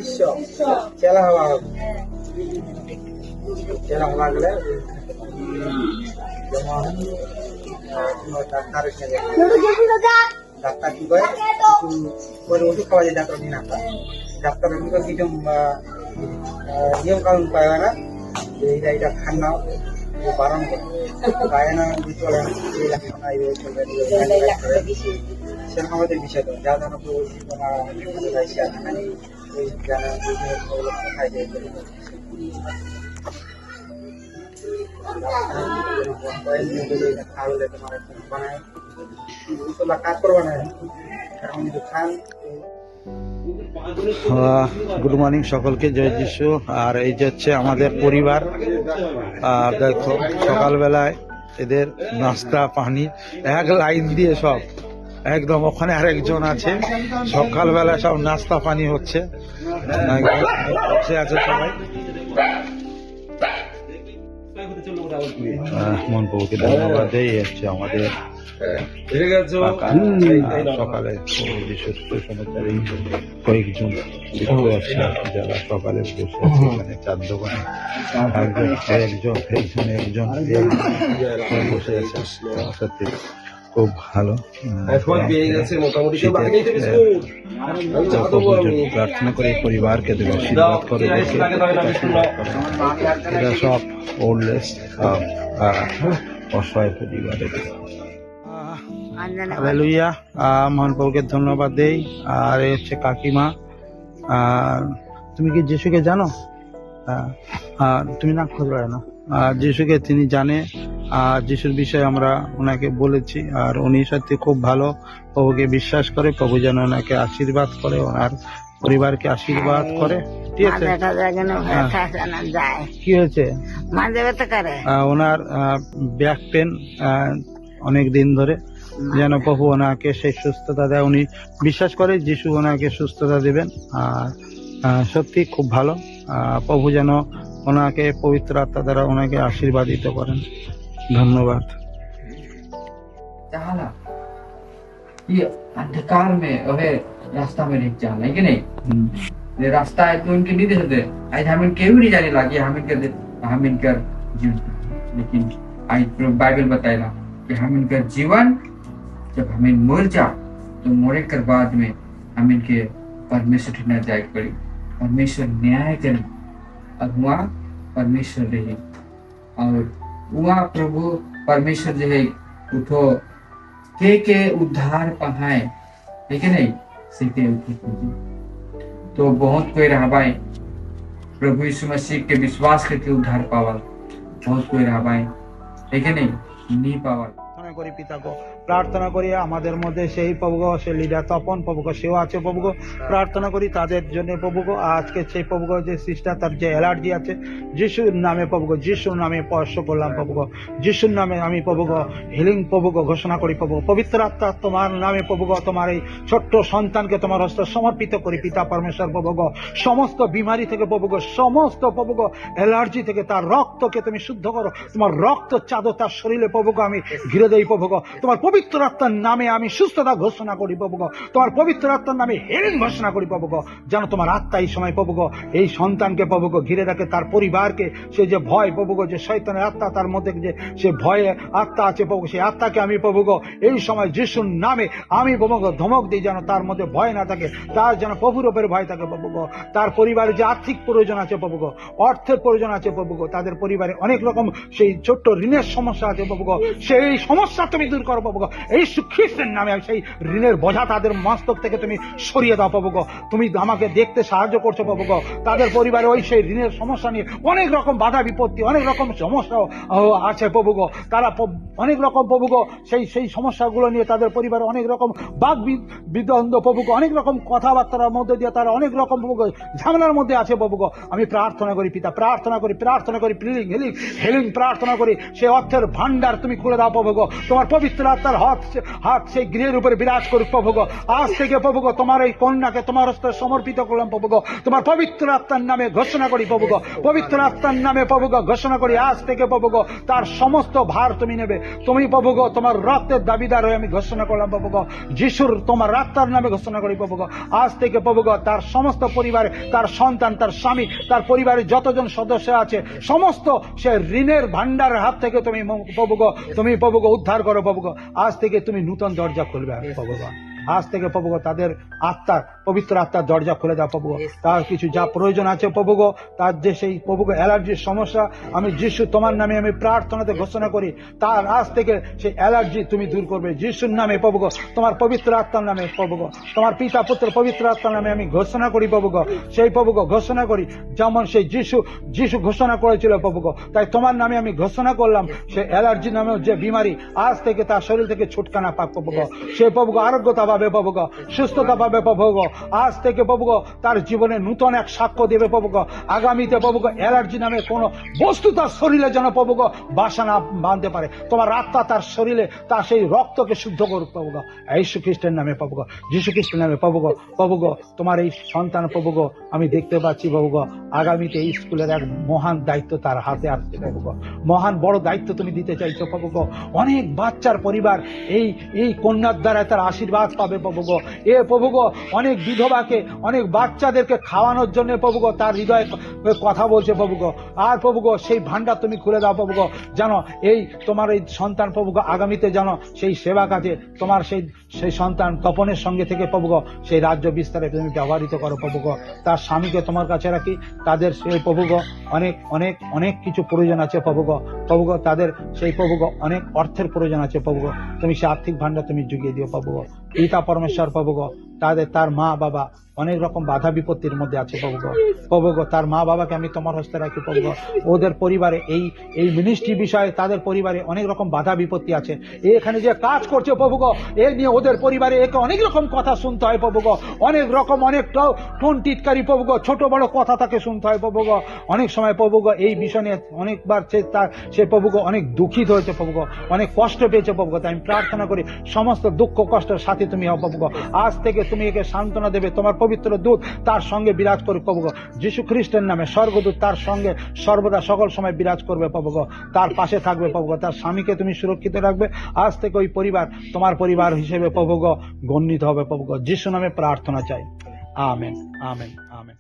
শিষ্য চেলা হওয়া হবে। চেলা হওয়া গেলে যেমন কোনো ডাক্তারের সাথে ডাক্তার কি করে কিছু ওষুধ খাওয়া যায়, ডাক্তার দিন আপনার ডাক্তার কিছু নিয়ম কানুন পায় না যে এটা খান না, ও বারণ করে গায়ে না চলে না, এইভাবে চলবে সেরকম আমাদের বিষয় করে যা যেন কোথায় যায় খাওয়ালে তোমার বানায় কাজ করবো না এখন কিন্তু খান। গুড মর্নিং সকলকে, জয় যিশু। আর এই যে হচ্ছে আমাদের পরিবার। আর দেখো সকালবেলায় এদের নাস্তা পানি এক লাইন দিয়ে সব একদম, ওখানে আরেকজন আছে, সকালবেলা সব নাস্তা পানি হচ্ছে, বসে আছে সবাই। মন প্রভুকে ধন্যবাদ দেই। হচ্ছে আমাদের সকালে কয়েকজন যারা সকালে বসে আছে এখানে চার দোকানে একজন বসে আছে। সত্যি খুব ভালো। প্রার্থনা করে পরিবারকে দেবে, আশীর্বাদ করে এরা সব ওল্ডেস্ট অসহায় পরিবারের। হালেলুয়া, মহান প্রভুকে ধন্যবাদ দেই। আর এই হচ্ছে কাকিমা। আর তুমি কি যিশুকে জানো? তুমি না খোঁজ না, যিশুকে তিনি জানে। আর যিশুর বিষয়ে আমরা ওনাকে বলেছি, আর উনি সত্যি খুব ভালো, প্রভুকে বিশ্বাস করে। প্রভু যেন ওনাকে আশীর্বাদ করে, ওনার পরিবারকে আশীর্বাদ করে। ঠিক আছে, কি হয়েছে? ওনার ব্যাক পেন অনেক দিন ধরে, যেন প্রভু ওনাকে সেই সুস্থতা দেয়। উনি বিশ্বাস করে যিশু ওনাকে সুস্থতা দেবেন। আর সত্যি খুব ভালো। প্রভু যেন ওনাকে পবিত্র আত্মা দ্বারা ওনাকে আশীর্বাদিত করেন। ধন্যবাদ। ये अंधकार में वह रास्ता में नहीं जाना है कि नहीं? ये रास्ता है तो उनके नहीं देते। आज हम इनके भी नहीं जाने लगे, हम इनका जीवन, लेकिन आज बाइबल बताएगा कि हम इनका जीवन जब हमें मर जा तो मरने के बाद में हम इनके परमेश्वर न जाए करी, परमेश्वर न्याय करे और वहाँ परमेश्वर रहे, और वहाँ प्रभु परमेश्वर जो है उठो के उद्धार पाए, लेकिन नहीं सीखे तो बहुत कोई रहा भाई प्रभु यीशु मसीह के विश्वास करके उद्धार पावल, बहुत कोई रहा भाई, लेकिन नहीं पावल। করি পিতাকে প্রার্থনা করি আমাদের মধ্যে সেই প্রভুগ, সেই লিডার তপন প্রভুগ, সেও আছে প্রভুগ। প্রার্থনা করি তাদের জন্য প্রভুগ। আজকে সেই প্রভুগ যে সিস্টার, তার যে অ্যালার্জি আছে, যিশুর নামে প্রভুগ, যিশুর নামে স্পর্শ করলাম প্রভুগ, যিশুর নামে আমি প্রভুগ হিলিং প্রভুগ ঘোষণা করি প্রভুগ। পবিত্র আত্মা তোমার নামে প্রভুগ, তোমার এই ছোট্ট সন্তানকে তোমার হস্তে সমর্পিত করি পিতা পরমেশ্বর প্রভুগ। সমস্ত বিমারি থেকে প্রভুগ, সমস্ত প্রভুগ অ্যালার্জি থেকে তার রক্তকে তুমি শুদ্ধ করো। তোমার রক্ত চাদর তার শরীরে প্রভুগ আমি ঘিরে দেই প্রভুগ। তোমার পবিত্র আত্মার নামে আমি সুস্থতা ঘোষণা করি প্রভুগ। তোমার পবিত্র আত্মার নামে হিলিং ঘোষণা করি প্রভুগ। যেন তোমার আত্মা এই সময় প্রভুগ এই সন্তানকে প্রভুগ ঘিরে রাখে, তার পরিবারকে। সে যে ভয় প্রভুগ, যে শয়তানের আত্মা তার মধ্যে যে সে ভয়ে আত্মা আছে প্রভুগ, সেই আত্মাকে আমি প্রভুগ এই সময় যিশুর নামে আমি প্রভুগ ধমক দিই, যেন তার মধ্যে ভয় না থাকে, তার যেন প্রভুর উপরে ভয় থাকে প্রভুগ। তার পরিবারে যে আর্থিক প্রয়োজন আছে প্রভুগ, অর্থের প্রয়োজন আছে প্রভুগ, তাদের পরিবারে অনেক রকম সেই ছোট্ট ঋণের সমস্যা আছে প্রভুগ, সেই সমস্যা তুমি দূর করো প্রভুগ। এই খ্রিস্টের নামে সেই ঋণের বোঝা তাদের মস্তক থেকে তুমি সরিয়ে দাও প্রভুগ। তুমি আমাকে দেখতে সাহায্য করছো প্রভুগ। তাদের পরিবারে ওই সেই ঋণের সমস্যা নিয়ে অনেক রকম বাধা বিপত্তি, অনেক রকম সমস্যা আছে প্রভুগ। তারা অনেক রকম প্রভুগ সেই সমস্যাগুলো নিয়ে তাদের পরিবারে অনেক রকম বাদ বিদ্বন্দ্ব প্রভুগ, অনেক রকম কথাবার্তার মধ্যে দিয়ে তারা অনেক রকম প্রভুগ ঝামেলার মধ্যে আছে প্রভুগ। আমি প্রার্থনা করি পিতা, প্রার্থনা করি হিলিং প্রার্থনা করি, সে অর্থের ভান্ডার তুমি খুলে দাও প্রভুগ। তোমার পবিত্র আত্মার হাত হাত সেই গৃহের উপরে বিরাজ করুক প্রভু গো। আজ থেকে প্রভু গো তোমার এই কন্যাকে তোমার হস্তে সমর্পিত করলাম প্রভু গো। তোমার পবিত্র আত্মার নামে ঘোষণা করি প্রভু গো, পবিত্র আত্মার নামে প্রভু গো ঘোষণা করি আজ থেকে প্রভু গো তার সমস্ত ভার তুমি নেবে। তুমি প্রভু গো তোমার রক্তের দাবিদার হয়ে আমি ঘোষণা করলাম প্রভু গো। যিশুর তোমার আত্মার নামে ঘোষণা করি প্রভু গো। আজ থেকে প্রভু গো তার সমস্ত পরিবারে, তার সন্তান, তার স্বামী, তার পরিবারের যতজন সদস্য আছে সমস্ত সে ঋণের ভান্ডারের হাত থেকে তুমি প্রভু গো, তুমি প্রভু গো উদ্ধার করো প্রভু গো। আজ থেকে তুমি নূতন দরজা খুলবে প্রভু গো। আজ থেকে প্রভু গো তাদের আত্মার, পবিত্র আত্মার দরজা খুলে দাও প্রভু গো। তার কিছু যা প্রয়োজন আছে প্রভু গো, তার যে সেই প্রভু গো অ্যালার্জির সমস্যা, আমি যিশু তোমার নামে আমি প্রার্থনাতে ঘোষণা করি তার আজ থেকে সেই অ্যালার্জি তুমি দূর করবে যিশুর নামে প্রভু গো। তোমার পবিত্র আত্মার নামে প্রভু গো, তোমার পিতা পুত্র পবিত্র আত্মার নামে আমি ঘোষণা করি প্রভু গো। সেই প্রভু গো ঘোষণা করি যেমন সেই যিশু ঘোষণা করেছিল প্রভু গো, তাই তোমার নামে আমি ঘোষণা করলাম সেই অ্যালার্জি নামেও যে বিমারি আজ থেকে তার শরীর থেকে ছুটকানা পাক প্রভু গো। সেই প্রভু গো আরোগ্যতা পাবে প্রভু গো, সুস্থতা পাবে প্রভু গো। আজ থেকে প্রভু গো তার জীবনে নূতন এক সাক্ষ্য দেবে প্রভু গো। আগামীতে প্রভু গো অ্যালার্জি নামে কোন বস্তু তার শরীরে যেন প্রভু গো বাসা না বাঁধতে পারে। তোমার আত্মা তার শরীরে তার সেই রক্তকে শুদ্ধ করুক প্রভু গো, যীশু খ্রিস্টের নামে প্রভু গো, যীশু খ্রিস্টের নামে প্রভু গো। প্রভু গো তোমার এই সন্তান প্রভু গো আমি দেখতে পাচ্ছি প্রভু গো আগামীতে এই স্কুলের এক মহান দায়িত্ব তার হাতে আসছে প্রভু গো। মহান বড় দায়িত্ব তুমি দিতে চাইছো প্রভু গো। অনেক বাচ্চার পরিবার এই কন্যার দ্বারা তার আশীর্বাদ পাবে প্রভু গো। এ প্রভু গো অনেক বিধবাকে, অনেক বাচ্চাদেরকে খাওয়ানোর জন্য প্রভু গো তার হৃদয়ে কথা বলছে প্রভু গো। আর প্রভু গো সেই ভান্ডার তুমি খুলে দাও প্রভু গো, যেন এই তোমার এই সন্তান প্রভু গো আগামীতে যেন সেই সেবা কাজে তোমার সেই সন্তান তপনের সঙ্গে থেকে প্রভু গো সেই রাজ্য বিস্তারে তুমি ব্যবহৃত করো প্রভু গো। তার স্বামীকে তোমার কাছে রাখি, তাদের সেই প্রভু গো অনেক অনেক অনেক কিছু প্রয়োজন আছে প্রভু গো। প্রভু গো তাদের সেই প্রভু গো অনেক অর্থের প্রয়োজন আছে প্রভু গো, তুমি সেই আর্থিক ভান্ডার তুমি জুগিয়ে দিও প্রভু গো। পিতা পরমেশ্বর প্রভু গো তার মা বাবা অনেক রকম বাধা বিপত্তির মধ্যে আছে প্রভু গো। প্রভু গো তার মা বাবাকে আমি তোমার হস্তে রাখি প্রভু গো। ওদের পরিবারে এই মিনিস্ট্রি বিষয়ে তাদের পরিবারে অনেক রকম বাধা বিপত্তি আছে। এখানে যে কাজ করছে প্রভু গো এ নিয়ে ওদের পরিবারে একে অনেক রকম কথা শুনতে হয় প্রভু গো। অনেক রকম অনেক টোন টিটকারি প্রভু গো, ছোট বড় কথা তাকে শুনতে হয় প্রভু গো। অনেক সময় প্রভু গো এই বিষয় নিয়ে অনেকবার সে প্রভু গো অনেক দুঃখিত হয়েছে প্রভু গো, অনেক কষ্ট পেয়েছে প্রভু গো। তাই আমি প্রার্থনা করি সমস্ত দুঃখ কষ্টের সাথে তুমি হও প্রভু গো। আজ থেকে তুমি একে সান্ত্বনা দেবে, তোমার পবিত্র দূত তার সঙ্গে বিরাজ করুক প্রভু গো। যীশু খ্রিস্টের নামে স্বর্গদূত তার সঙ্গে সর্বদা সকল সময় বিরাজ করবে প্রভু গো, তার পাশে থাকবে প্রভু গো। তার স্বামীকে তুমি সুরক্ষিত রাখবে। আজ থেকে ওই পরিবার তোমার পরিবার হিসেবে প্রভু গো গণ্যিত হবে প্রভু গো। যীশু নামে প্রার্থনা চাই, আমেন আমেন আমেন।